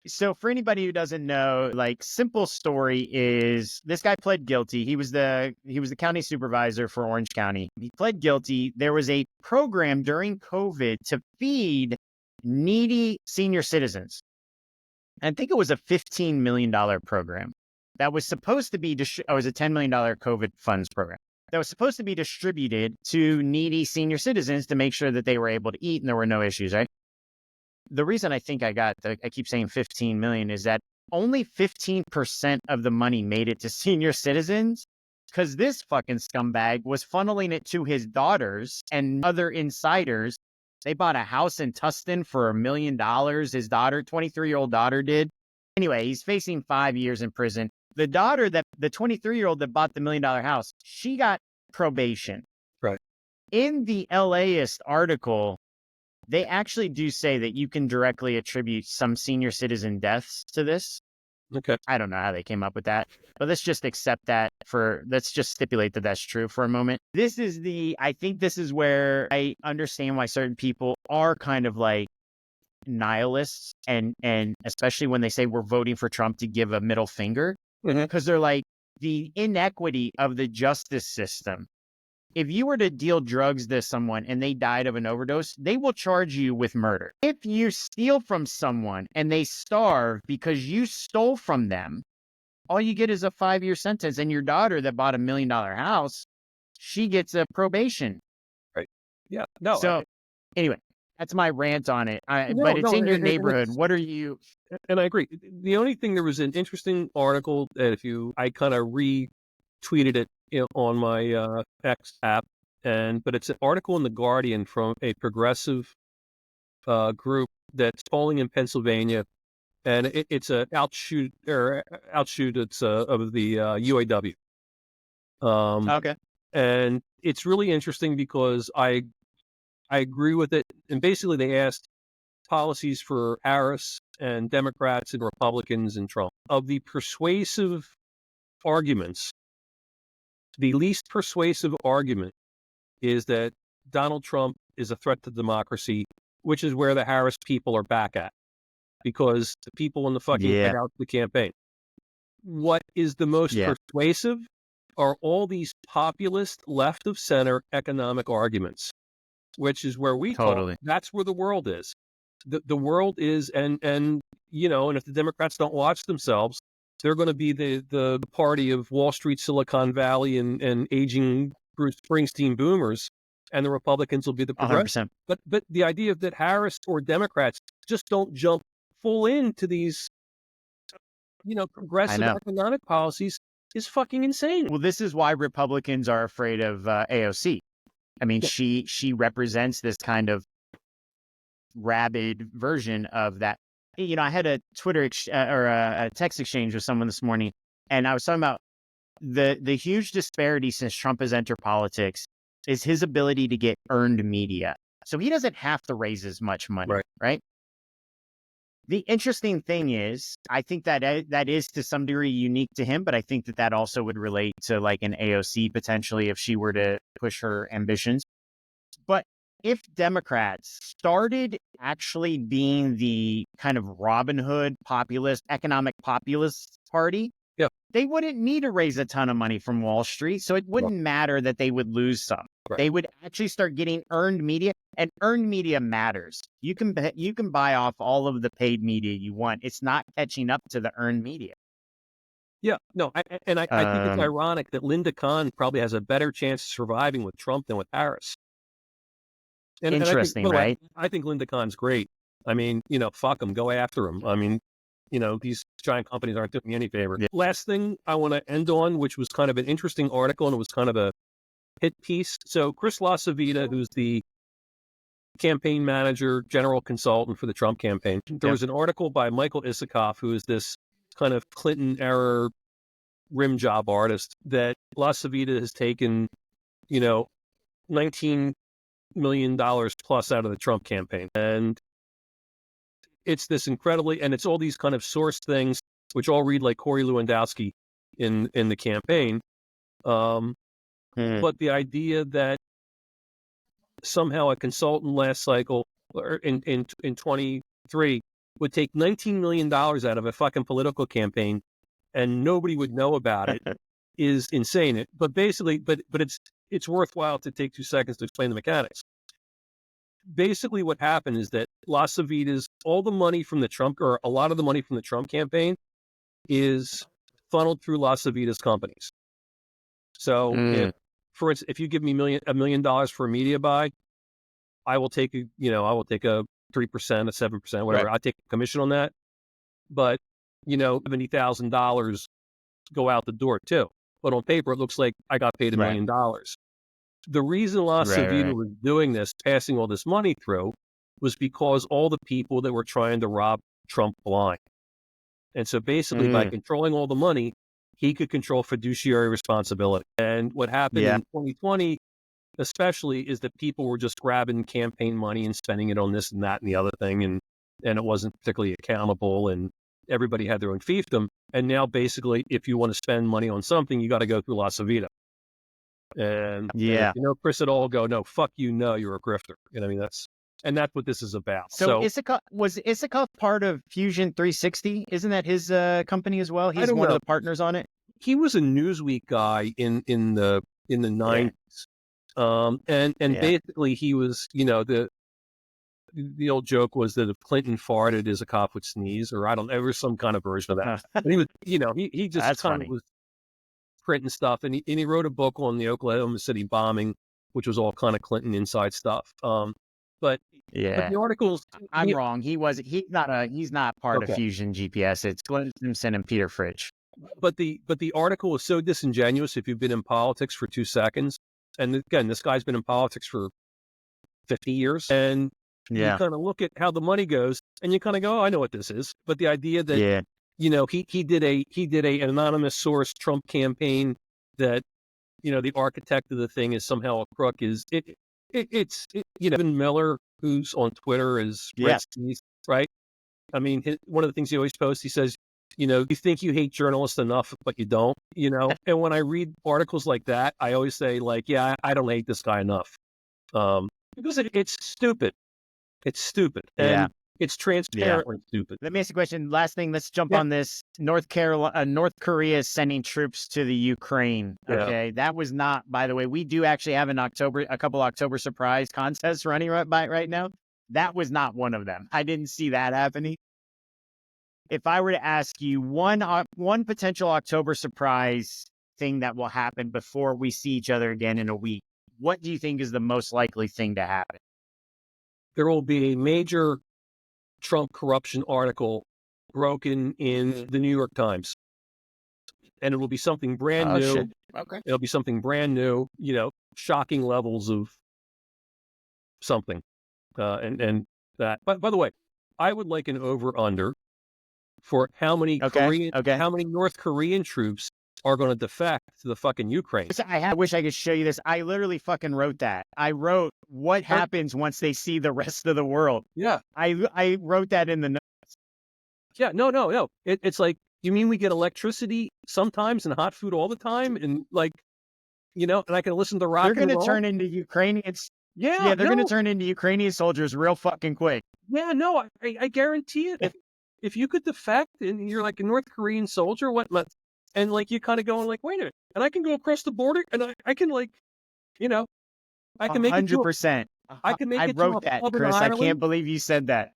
So for anybody who doesn't know, like, simple story is this guy pled guilty. He was the county supervisor for Orange County. He pled guilty. There was a program during COVID to feed needy senior citizens. I think it was a $15 million program that was supposed to be, it was a $10 million COVID funds program that was supposed to be distributed to needy senior citizens to make sure that they were able to eat and there were no issues, right? The reason I think I keep saying 15 million is that only 15% of the money made it to senior citizens because this fucking scumbag was funneling it to his daughters and other insiders. They bought a house in Tustin for $1 million. His daughter, 23-year-old daughter, did. Anyway, he's facing 5 years in prison. The daughter, the 23-year-old that bought the $1 million house, she got probation. Right. In the LAist article, they actually do say that you can directly attribute some senior citizen deaths to this. Okay. I don't know how they came up with that, but let's just accept that let's just stipulate that that's true for a moment. I think this is where I understand why certain people are kind of like nihilists and especially when they say we're voting for Trump to give a middle finger. because they're like, the inequity of the justice system. If you were to deal drugs to someone and they died of an overdose, they will charge you with murder. If you steal from someone and they starve because you stole from them, all you get is a 5-year sentence. And your daughter that bought $1 million house, she gets a probation. Right. Yeah. No. So anyway, that's my rant on it. But it's No, in your and neighborhood. What are you? And I agree. The only thing, there was an interesting article that I kind of retweeted it on my X app, but it's an article in the Guardian from a progressive group that's polling in Pennsylvania, and it's a outshoot. It's of the UAW. Okay. And it's really interesting because I agree with it. And basically, they asked policies for Harris and Democrats and Republicans and Trump. Of the persuasive arguments, the least persuasive argument is that Donald Trump is a threat to democracy, which is where the Harris people are back at, because the people in the fucking White House, the campaign. What is the most persuasive are all these populist, left of center economic arguments, which is where we talk. That's where the world is. The world is, and if the Democrats don't watch themselves, they're going to be the party of Wall Street, Silicon Valley, and aging Bruce Springsteen boomers, and the Republicans will be the progressive. 100%. But the idea that Harris or Democrats just don't jump full into these, progressive economic policies is fucking insane. Well, this is why Republicans are afraid of AOC. I mean, she represents this kind of rabid version of that. I had a Twitter or a text exchange with someone this morning, and I was talking about the huge disparity since Trump has entered politics is his ability to get earned media. So he doesn't have to raise as much money, right? The interesting thing is, I think that is to some degree unique to him, but I think that also would relate to like an AOC potentially if she were to push her ambitions. But if Democrats started actually being the kind of Robin Hood populist, economic populist party, they wouldn't need to raise a ton of money from Wall Street. So it wouldn't matter that they would lose some. They would actually start getting earned media, and earned media matters. You can buy off all of the paid media you want. It's not catching up to the earned media. Yeah, no, I think it's ironic that Linda Kahn probably has a better chance of surviving with Trump than with Harris. Interesting, right? I think Linda Kahn's great. I mean, fuck them, go after them. I mean, these giant companies aren't doing me any favor. Yeah. Last thing I want to end on, which was kind of an interesting article, and it was kind of a hit piece. So Chris LaCivita, who's the campaign manager, general consultant for the Trump campaign, there was an article by Michael Isikoff, who is this kind of Clinton-era rim job artist, that LaCivita has taken, $19 million plus out of the Trump campaign. And it's this incredibly, and it's all these kind of source things, which all read like Corey Lewandowski in the campaign. But the idea that somehow a consultant last cycle, or in 23, would take $19 million out of a fucking political campaign and nobody would know about it is insane. But basically, but it's worthwhile to take 2 seconds to explain the mechanics. Basically, what happened is that LaCivita's, all the money from the Trump, or a lot of the money from the Trump campaign, is funneled through LaCivita's companies. So, if you give me $1 million for a media buy, I will take a 3%, a 7%, whatever. I take a commission on that. But $70,000 go out the door too. But on paper, it looks like I got paid $1 million. The reason LaCivita was doing this, passing all this money through, was because all the people that were trying to rob Trump blind. And so basically, by controlling all the money, he could control fiduciary responsibility. And what happened in 2020, especially, is that people were just grabbing campaign money and spending it on this and that and the other thing. And it wasn't particularly accountable, and everybody had their own fiefdom. And now basically, if you want to spend money on something, you got to go through LaCivita. And if Chris at all, go, no, fuck you, no, you're a grifter. I mean, that's And that's what this is about. So was Isikoff part of Fusion 360? Isn't that his company as well? I He's don't one know. of the partners on it. He was a Newsweek guy in the 90s. And basically he was, the old joke was that if Clinton farted, Isikoff would sneeze, or I don't know, there was some kind of version of that. But he was, he just That's kind funny. of was printing stuff, and he wrote a book on the Oklahoma City bombing, which was all kind of Clinton inside stuff. But the articles, I'm wrong. He's not part of Okay. Fusion GPS. It's Glenn Simpson and Peter Fritsch. But the article was so disingenuous if you've been in politics for 2 seconds. And again, this guy's been in politics for 50 years, and you kind of look at how the money goes, and you kind of go, "Oh, I know what this is." But the idea that he did an anonymous source Trump campaign that the architect of the thing is somehow a crook is it's Evan Miller, who's on Twitter, is right. I mean, one of the things he always posts, he says, you think you hate journalists enough, but you don't, And when I read articles like that, I always say, like, yeah, I don't hate this guy enough, because it's stupid. It's stupid, and it's transparently stupid. Let me ask you a question. Last thing, let's jump on this. North Korea is sending troops to the Ukraine. Okay, that was not, by the way. We do actually have a couple October surprise contests running right now. That was not one of them. I didn't see that happening. If I were to ask you one potential October surprise thing that will happen before we see each other again in a week, what do you think is the most likely thing to happen? There will be a major Trump corruption article broken in the New York Times, and it will be something brand new. Shit. Okay. It'll be something brand new, shocking levels of something. And that, by the way, I would like an over-under for how many how many North Korean troops are going to defect to the fucking Ukraine. I wish I could show you this. I literally fucking wrote that. I wrote what happens once they see the rest of the world. Yeah. I wrote that in the notes. Yeah, no. It's like, you mean we get electricity sometimes and hot food all the time? And and I can listen to rock and roll? They're going to turn into Ukrainians. Yeah, they're going to turn into Ukrainian soldiers real fucking quick. Yeah, no, I guarantee it. If you could defect and you're like a North Korean soldier, and you kind of going like, wait a minute, and I can go across the border and I can I can make 100%. I can make it to a that, pub Chris. in Ireland. I can't believe you said that.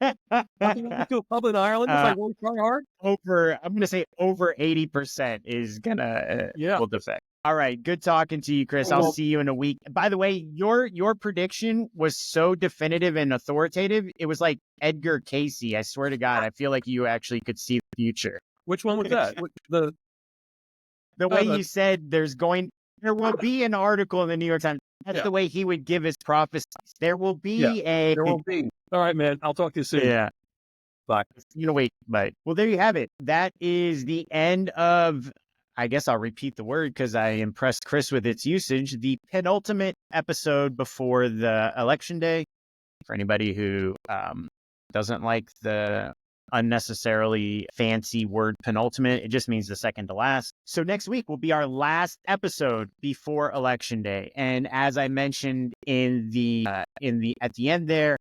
I can make it to a pub in Ireland if I work hard. I'm going to say over 80% is gonna will defect. All right, good talking to you, Chris. I'll see you in a week. By the way, your prediction was so definitive and authoritative. It was like Edgar Casey. I swear to God, I feel like you actually could see the future. Which one was that? The way you said there will be an article in the New York Times. That's the way he would give his prophecies. There will be There will be. All right, man. I'll talk to you soon. Yeah. Bye. Wait. Bye. Well, there you have it. That is the end of, I guess I'll repeat the word because I impressed Chris with its usage, the penultimate episode before the election day. For anybody who doesn't like the unnecessarily fancy word penultimate, it just means the second to last. So next week will be our last episode before election day. And as I mentioned at the end there,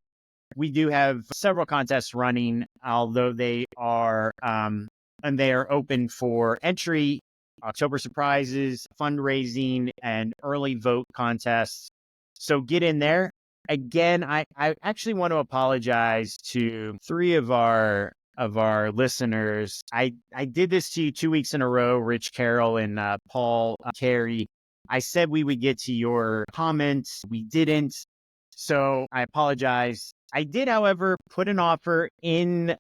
we do have several contests running, although they are open for entry. October surprises, fundraising, and early vote contests. So get in there. Again, I actually want to apologize to 3 of our listeners. I did this to you 2 weeks in a row, Rich Carroll and Paul Carey. I said we would get to your comments. We didn't. So I apologize. I did, however, put an offer in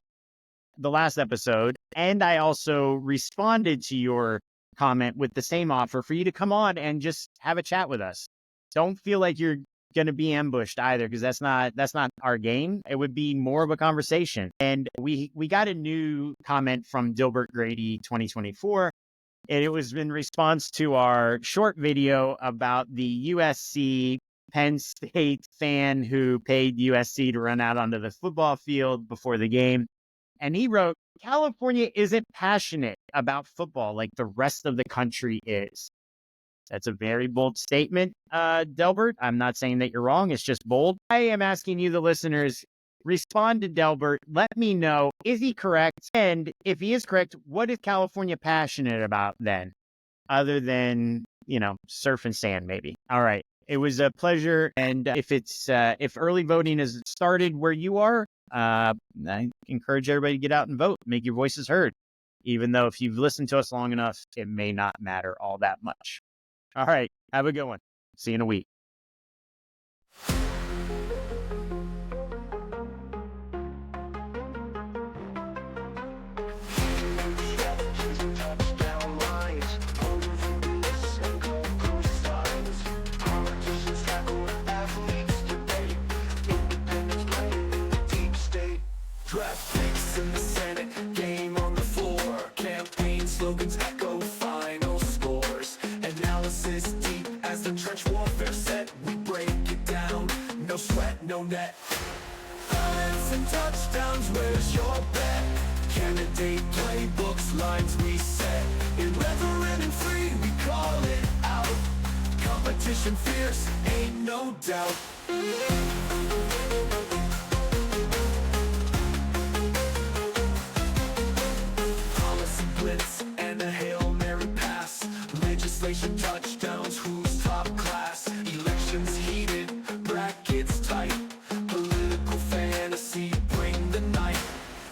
the last episode, and I also responded to your comment with the same offer for you to come on and just have a chat with us. Don't feel like you're going to be ambushed either, because that's not our game. It would be more of a conversation. And we got a new comment from Dilbert Grady 2024, and it was in response to our short video about the USC Penn State fan who paid USC to run out onto the football field before the game. And he wrote, California isn't passionate about football like the rest of the country is. That's a very bold statement, Delbert. I'm not saying that you're wrong. It's just bold. I am asking you, the listeners, respond to Delbert. Let me know, is he correct? And if he is correct, what is California passionate about then? Other than, surf and sand, maybe. All right. It was a pleasure. And if early voting has started where you are, I encourage everybody to get out and vote, make your voices heard. Even though if you've listened to us long enough, it may not matter all that much. All right. Have a good one. See you in a week. Draft picks in the Senate, game on the floor. Campaign slogans echo final scores. Analysis deep as the trench warfare set. We break it down, no sweat, no net. Balance and touchdowns, where's your bet? Candidate playbooks, lines we set. Irreverent and free, we call it out. Competition fierce, ain't no doubt. And a Hail Mary pass. Legislation touchdowns, who's top class? Elections heated, brackets tight. Political fantasy, bring the night.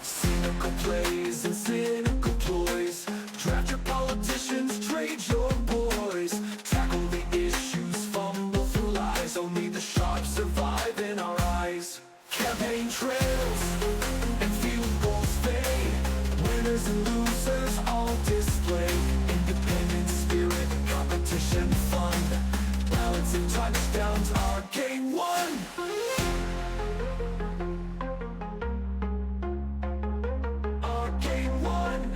Cynical plays and cynical ploys. Draft your politicians, trade your boys. Tackle the issues, fumble through lies. Only the sharp survive in our eyes. Campaign trails and field goals fade. Winners and losers all display. Independent spirit, competition fun. Balance and touchdowns are game one. Our game one.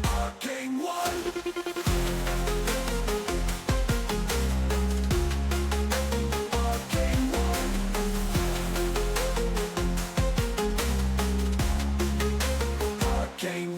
Our game one. Our game one. Our game